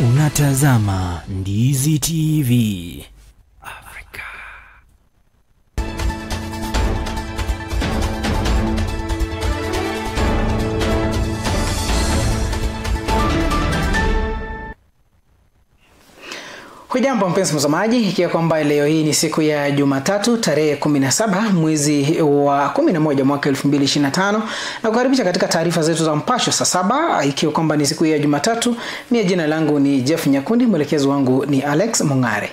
Unatazama Ndizi TV. Hujambo mpenzi mtazamaji, ikiwa kwamba leo hii ni siku ya Jumatatu tarehe 17 mwezi wa 11 mwaka 2025, na kukaribisha katika taarifa zetu za mpasho saa 7, ikiwa kwamba ni siku ya Jumatatu. Mimi jina langu ni Jeff Nyakundi, mwelekezi wangu ni Alex Mungare.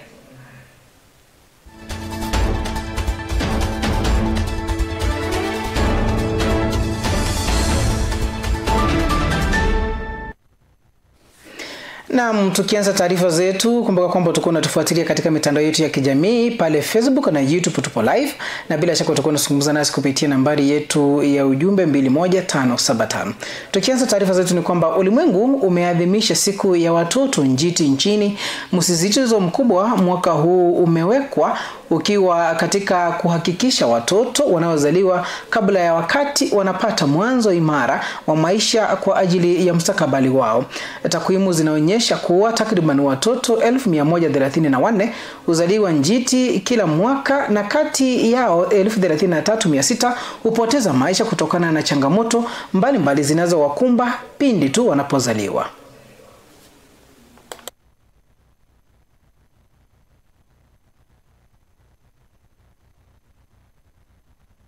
Na tukianza taarifa zetu, kumbuka kwamba utakuwa unatufuatilia katika mitandao yetu ya kijamii pale Facebook na YouTube, tupo live, na bila shaka utakuwa unazungumza nasi kupitia nambari yetu ya ujumbe 21575. Tukianza taarifa zetu ni kwamba ulimwengu umeadhimisha siku ya watoto njiti nchini. Msisitizo mkubwa mwaka huu umewekwa ukiwa katika kuhakikisha watoto wanaozaliwa kabla ya wakati wanapata mwanzo imara wa maisha kwa ajili ya mustakabali wao. Takwimu zinaonyesha kuwa takriban watoto 1134 huzaliwa njiti kila mwaka, na kati yao 13600 hupoteza maisha kutokana na changamoto mbalimbali zinazowakumba pindi tu wanapozaliwa.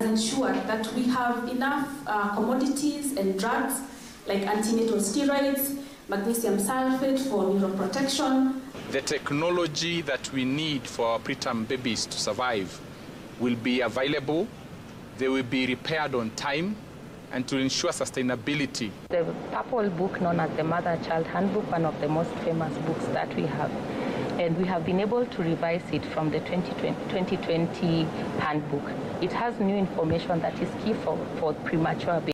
Ensure that we have enough commodities and drugs like antenatal steroids, magnesium sulfate for neuroprotection. The technology that we need for our preterm babies to survive will be available, they will be repaired on time, and to ensure sustainability. The Purple Book, known as the Mother-Child Handbook, one of the most famous books that we have. And we have been able to revise it from the 2020 handbook. It has new information that is key for premature babies.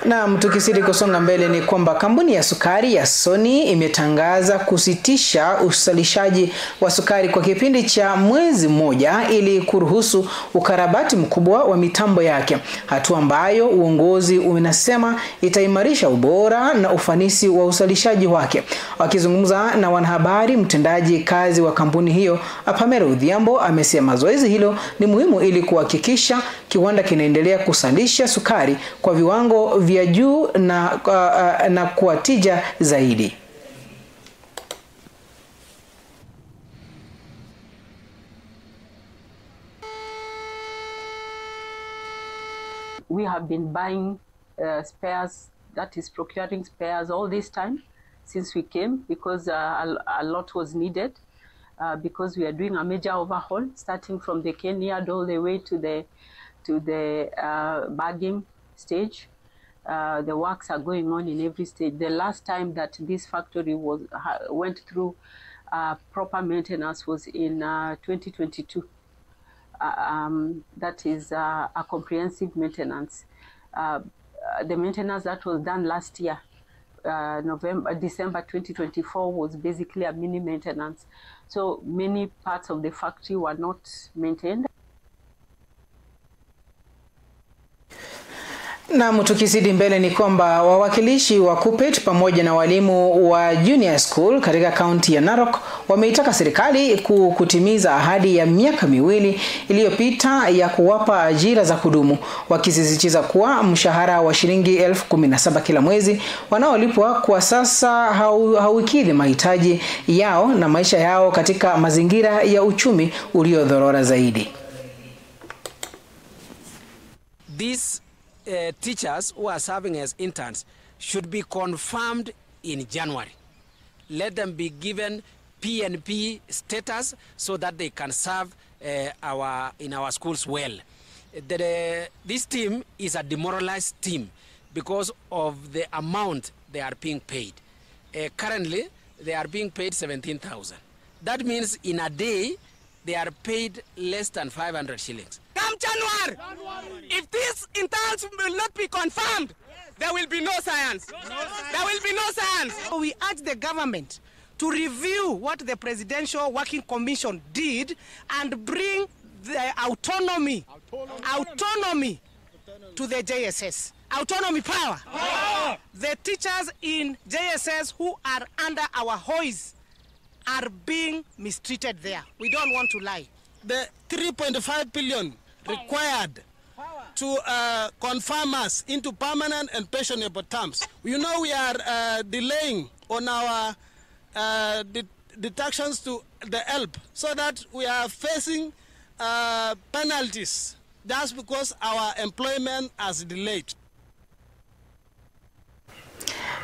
Na tukisidi kusonga mbele ni kwamba kampuni ya sukari ya Sony imetangaza kusitisha usalishaji wa sukari kwa kipindi cha mwezi mmoja ili kuruhusu ukarabati mkubwa wa mitambo yake, hatua ambayo uongozi unasema itaimarisha ubora na ufanisi wa usalishaji wake. Wakizungumza na wanahabari, mtendaji kazi wa kampuni hiyo Pamela Odhiambo amesema zoezi hilo ni muhimu ili kuhakikisha kiwanda kinaendelea kusalisha sukari kwa viwango vya juu na kwa tija zaidi. We have been buying spares, that is procuring spares all this time since we came, because a lot was needed, because we are doing a major overhaul starting from the cane yard all the way to the bagging stage. The works are going on in every stage. The last time that this factory went through proper maintenance was in 2022. That is a comprehensive maintenance. The maintenance that was done last year, December 2024, was basically a mini maintenance. So many parts of the factory were not maintained. Na tukizidi mbele ni kwamba wawakilishi wa KUPPET pamoja na walimu wa junior school katika kaunti ya Narok wameitaka serikali kutimiza ahadi ya miaka miwili iliyopita ya kuwapa ajira za kudumu, wakisisitiza kuwa mshahara wa shilingi 17,000 kila mwezi wanaolipwa kwa sasa hauikidhi mahitaji yao na maisha yao katika mazingira ya uchumi uliodhorora zaidi. Teachers who are serving as interns should be confirmed in January. Let them be given PNP status so that they can serve in our schools well. This team is a demoralized team because of the amount they are being paid. Currently, they are being paid 17,000. That means in a day, they are paid less than 500 shillings. Come January, if these interns will not be confirmed, there will be no science. There will be no science. We urge the government to review what the Presidential Working Commission did and bring the autonomy to the JSS. Autonomy power. The teachers in JSS who are under our hoist are being mistreated there. We don't want to lie. The 3.5 billion required to confirm us into permanent and pensionable terms. You know, we are delaying on our deductions to the help, so that we are facing penalties just because our employment has delayed.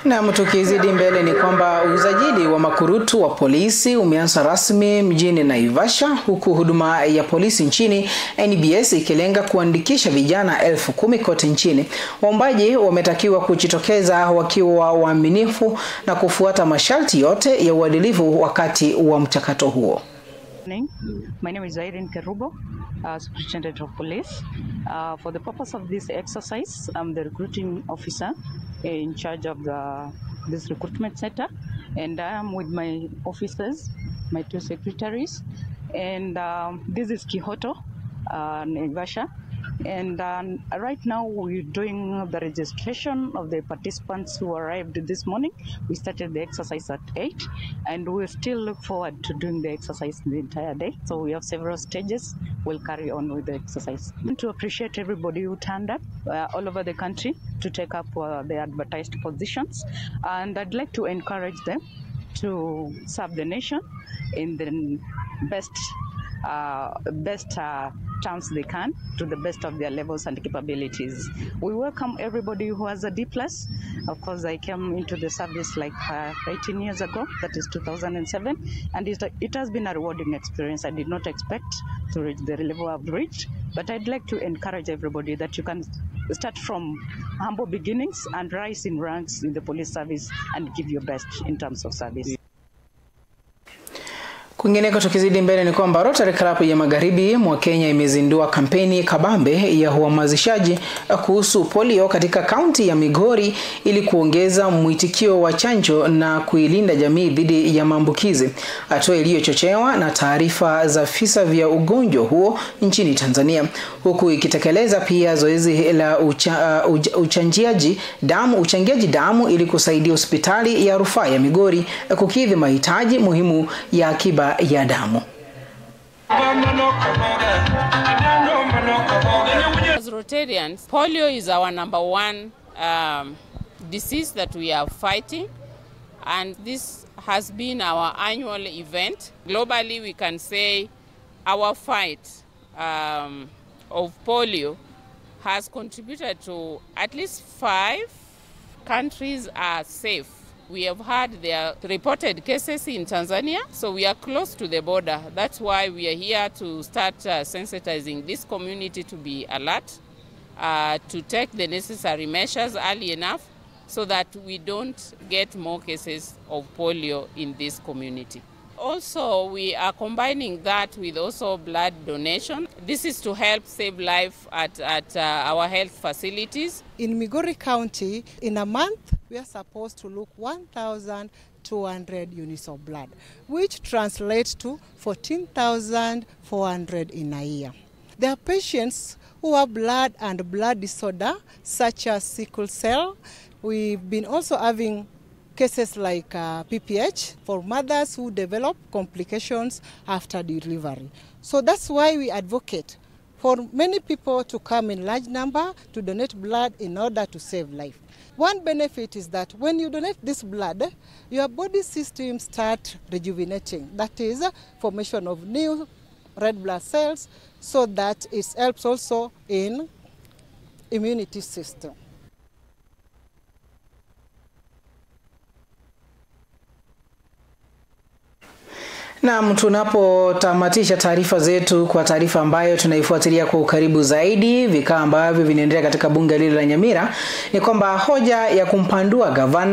Na tukizidi mbele ni kwamba usajili wa makurutu wa polisi umeanza rasmi mjini Naivasha, huku huduma ya polisi nchini NBS ikilenga kuandikisha vijana 10,000 kote nchini. Waombaji wametakiwa kujitokeza wakiwa waaminifu na kufuata masharti yote ya uadilifu wakati wa mchakato huo. My name is Irene Kerubo, Superintendent of Police. For the purpose of this exercise, I'm the recruiting officer in charge of this recruitment center, and I am with my officers, my 2 secretaries, and this is Kihoto, Naivasha. And right now we're doing the registration of the participants who arrived this morning. We started the exercise at 8, and we still look forward to doing the exercise the entire day. So we have several stages. We'll carry on with the exercise. I want to appreciate everybody who turned up all over the country to take up the advertised positions, and I'd like to encourage them to serve the nation in the best terms they can, to the best of their levels and capabilities. We welcome everybody who has a D+. Of course, I came into the service like 18 years ago, that is 2007, and it has been a rewarding experience. I did not expect to reach the level I've reached, but I'd like to encourage everybody that you can start from humble beginnings and rise in ranks in the police service and give your best in terms of service. Kwingineko tukizidi mbele ni kwamba Rotary Club ya Magharibi mwa Kenya imezindua kampeni kabambe ya uhamasishaji kuhusu polio katika kaunti ya Migori ili kuongeza mwitikio wa chanjo na kuilinda jamii dhidi ya maambukizi. Hatua iliyochochewa na taarifa za visa vya ugonjwa huo nchini Tanzania, huku ikitekeleza pia zoezi la uchangiaji damu ili kusaidia hospitali ya rufaa ya Migori kukidhi mahitaji muhimu ya akiba ya damu. As Rotarians, polio is our number 1 disease that we are fighting, and this has been our annual event. Globally, we can say our fight of polio has contributed to at least 5 countries are safe. We have had their reported cases in Tanzania, so we are close to the border. That's why we are here to start sensitizing this community to be alert, to take the necessary measures early enough so that we don't get more cases of polio in this community. Also, we are combining that with also blood donation. This is to help save life at our health facilities. In Migori County, in a month, we are supposed to look 1,200 units of blood, which translates to 14,400 in a year. There are patients who have blood and blood disorder, such as sickle cell. We've been also having cases like PPH for mothers who develop complications after delivery. So that's why we advocate for many people to come in large number to donate blood in order to save life. One benefit is that when you donate this blood, your body system starts rejuvenating. That is formation of new red blood cells, so that it helps also in immunity system. Na tunapotamatisha taarifa zetu kwa taarifa ambayo tunaifuatilia kwa ukaribu zaidi, vikao ambavyo vinaendelea katika bunge lile la Nyamira, ni kwamba hoja ya kumpandua gavana